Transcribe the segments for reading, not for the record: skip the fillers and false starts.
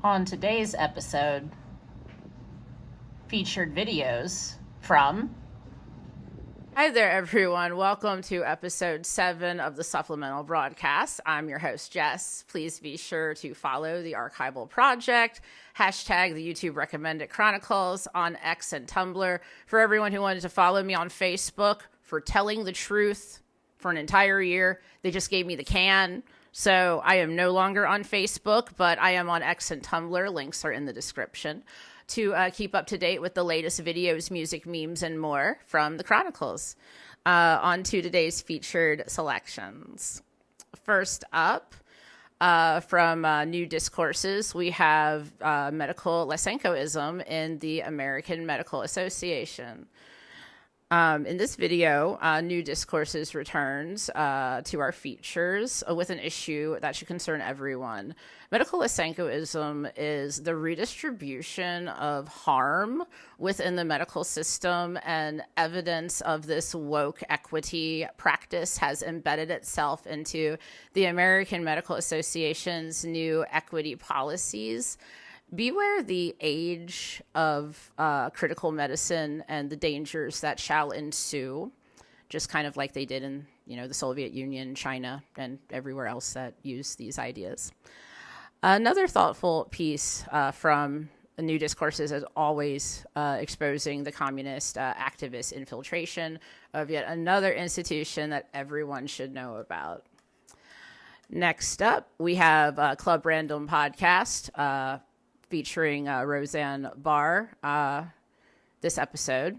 On today's episode, featured videos from... Hi there, everyone. Welcome to episode 7 of the supplemental broadcast. I'm your host, Jess. Please be sure to follow the Archival Project, hashtag the YouTube Recommended Chronicles on X and Tumblr. For everyone who wanted to follow me on Facebook for telling the truth for an entire year, they just gave me the can. So I am no longer on Facebook, but I am on X and Tumblr. Links are in the description to keep up to date with the latest videos, music, memes, and more from the Chronicles. On to today's featured selections. First up, from New Discourses, we have medical Lysenkoism in the American Medical Association. In this video, New Discourses returns to our features with an issue that should concern everyone. Medical Lysenkoism is the redistribution of harm within the medical system, and evidence of this woke equity practice has embedded itself into the American Medical Association's new equity policies. Beware the age of critical medicine and the dangers that shall ensue, just kind of like they did in, the Soviet Union, China, and everywhere else that used these ideas. Another thoughtful piece from New Discourses is always exposing the communist activist infiltration of yet another institution that everyone should know about. Next up, we have Club Random Podcast, featuring Roseanne Barr this episode.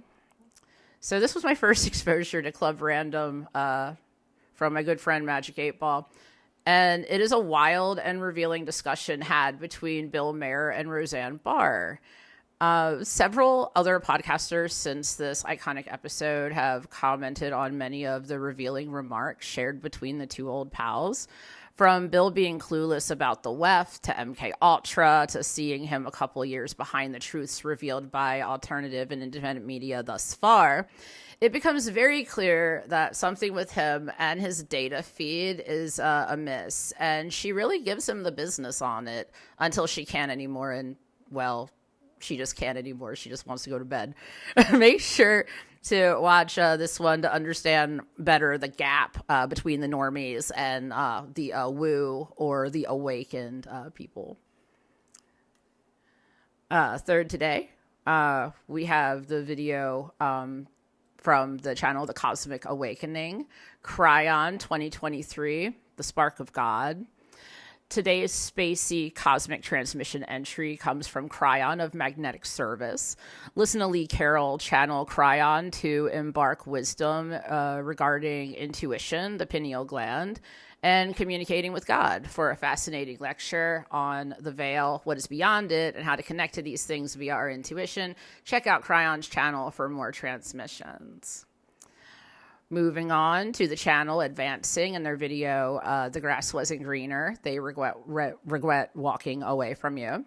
So this was my first exposure to Club Random from my good friend Magic 8 Ball. And it is a wild and revealing discussion had between Bill Maher and Roseanne Barr. Several other podcasters since this iconic episode have commented on many of the revealing remarks shared between the two old pals. From Bill being clueless about the left, to MK Ultra, to seeing him a couple years behind the truths revealed by alternative and independent media thus far, it becomes very clear that something with him and his data feed is amiss. And she really gives him the business on it until she can't anymore. And, well, she just can't anymore. She just wants to go to bed. Make sure to watch this one to understand better the gap between the normies and the woo or the awakened people. Third today, we have the video from the channel The Cosmic Awakening, Cryon 2023, The Spark of God. Today's spacey cosmic transmission entry comes from Cryon of Magnetic Service. Listen to Lee Carroll channel Cryon to embark wisdom regarding intuition, the pineal gland, and communicating with God for a fascinating lecture on the veil, what is beyond it, and how to connect to these things via our intuition. Check out Cryon's channel for more transmissions. Moving on to the channel Advancing in their video, The Grass Wasn't Greener. They regret walking away from you.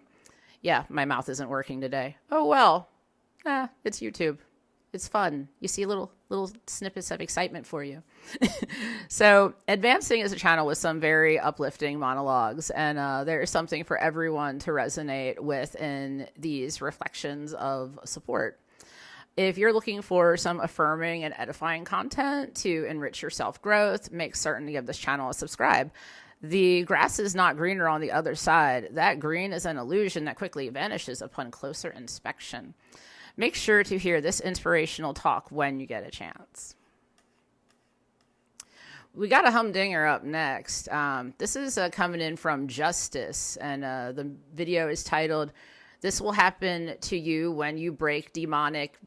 Yeah, my mouth isn't working today. Oh, well, it's YouTube. It's fun. You see little snippets of excitement for you. So Advancing is a channel with some very uplifting monologues, and there is something for everyone to resonate with in these reflections of support. If you're looking for some affirming and edifying content to enrich your self-growth, make certain to give this channel a subscribe. The grass is not greener on the other side. That green is an illusion that quickly vanishes upon closer inspection. Make sure to hear this inspirational talk when you get a chance. We got a humdinger up next. This is coming in from Justice, and the video is titled, "This will happen to you when you break demonic ...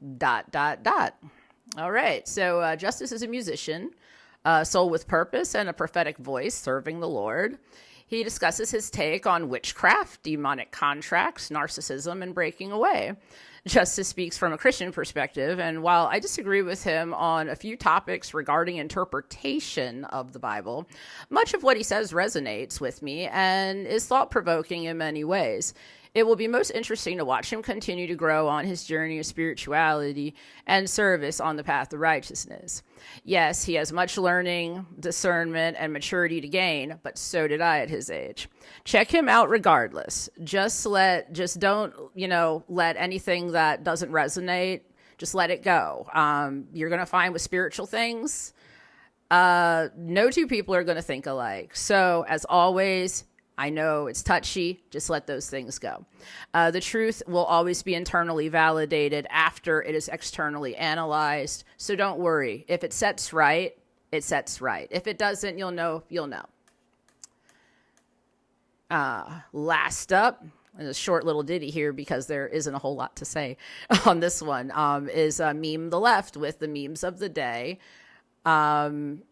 All right, so Justice is a musician, soul with purpose and a prophetic voice serving the Lord. He discusses his take on witchcraft, demonic contracts, narcissism, and breaking away. Justice speaks from a Christian perspective, and while I disagree with him on a few topics regarding interpretation of the Bible, much of what he says resonates with me and is thought-provoking in many ways. It will be most interesting to watch him continue to grow on his journey of spirituality and service on the path of righteousness. Yes, he has much learning, discernment, and maturity to gain, but so did I at his age. Check him out regardless. Just don't, let anything that doesn't resonate, just let it go. You're going to find with spiritual things, no two people are going to think alike. So as always, I know it's touchy. Just let those things go. The truth will always be internally validated after it is externally analyzed. So don't worry. If it sets right, it sets right. If it doesn't, you'll know. Last up, a short little ditty here because there isn't a whole lot to say on this one, is Meme the Left with the memes of the day. And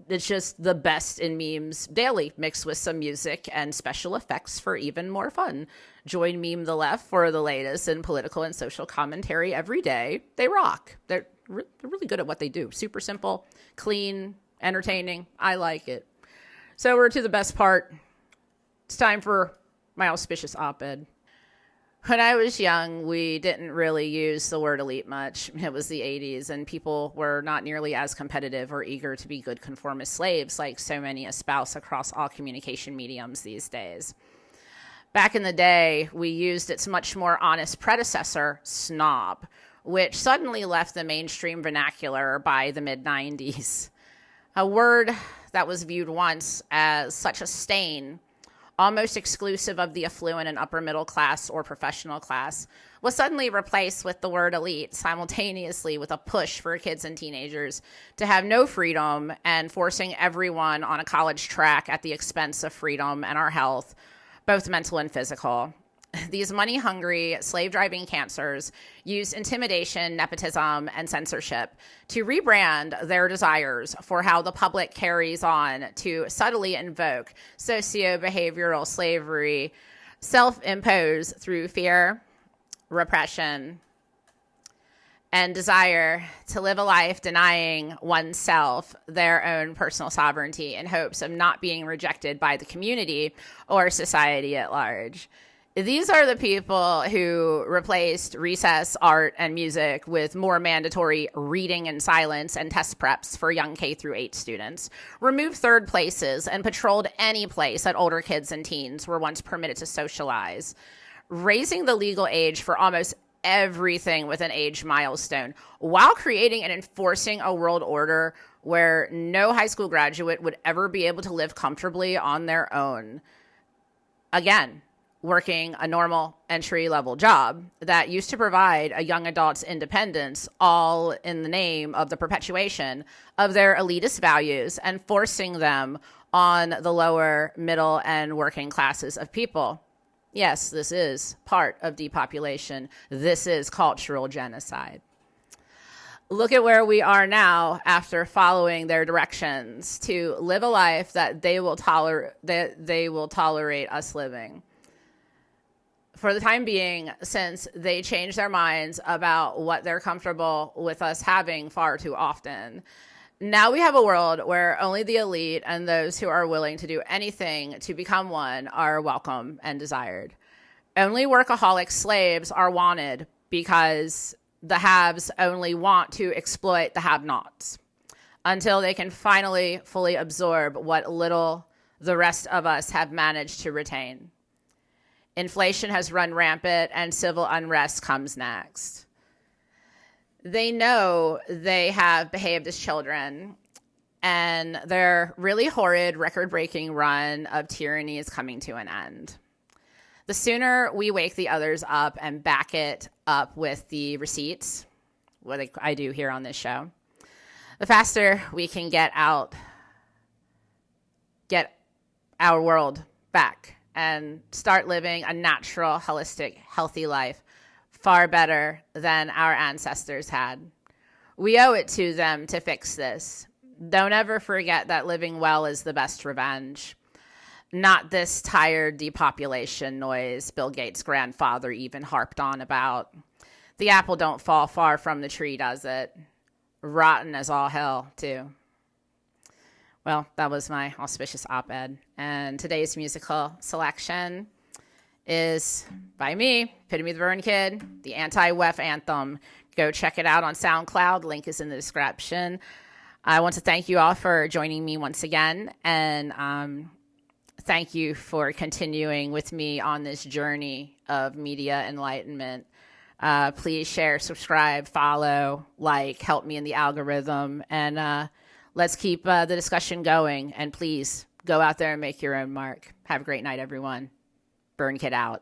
it's just the best in memes daily, mixed with some music and special effects for even more fun. Join Meme the Left for the latest in political and social commentary every day. They rock. They're really good at what they do. Super simple, clean, entertaining. I like it. So we're to the best part. It's time for my auspicious op-ed. When I was young, we didn't really use the word elite much. It was the 80s, and people were not nearly as competitive or eager to be good conformist slaves like so many espouse across all communication mediums these days. Back in the day, we used its much more honest predecessor, snob, which suddenly left the mainstream vernacular by the mid-90s. A word that was viewed once as such a stain, almost exclusive of the affluent and upper middle class or professional class, was suddenly replaced with the word elite, simultaneously with a push for kids and teenagers to have no freedom and forcing everyone on a college track at the expense of freedom and our health, both mental and physical. These money-hungry, slave-driving cancers use intimidation, nepotism, and censorship to rebrand their desires for how the public carries on to subtly invoke socio-behavioral slavery, self-imposed through fear, repression, and desire to live a life denying oneself their own personal sovereignty in hopes of not being rejected by the community or society at large. These are the people who replaced recess, art, and music with more mandatory reading and silence and test preps for young K through 8 students, removed third places, and patrolled any place that older kids and teens were once permitted to socialize, raising the legal age for almost everything with an age milestone, while creating and enforcing a world order where no high school graduate would ever be able to live comfortably on their own. Again, working a normal entry-level job that used to provide a young adult's independence, all in the name of the perpetuation of their elitist values and forcing them on the lower, middle, and working classes of people. Yes, this is part of depopulation. This is cultural genocide. Look at where we are now after following their directions to live a life that they will tolerate us living. For the time being, since they changed their minds about what they're comfortable with us having far too often, now we have a world where only the elite and those who are willing to do anything to become one are welcome and desired. Only workaholic slaves are wanted because the haves only want to exploit the have-nots until they can finally fully absorb what little the rest of us have managed to retain. Inflation has run rampant, and civil unrest comes next. They know they have behaved as children, and their really horrid, record-breaking run of tyranny is coming to an end. The sooner we wake the others up and back it up with the receipts, what I do here on this show, the faster we can get our world back and start living a natural, holistic, healthy life far better than our ancestors had. We owe it to them to fix this. Don't ever forget that living well is the best revenge. Not this tired depopulation noise Bill Gates' grandfather even harped on about. The apple don't fall far from the tree, does it? Rotten as all hell, too. Well, that was my auspicious op-ed. And today's musical selection is by me, Epitome of the Burn Kid, the anti-WEF anthem. Go check it out on SoundCloud. Link is in the description. I want to thank you all for joining me once again. And thank you for continuing with me on this journey of media enlightenment. Please share, subscribe, follow, like, help me in the algorithm. And let's keep the discussion going. And please go out there and make your own mark. Have a great night, everyone. Burn Kid out.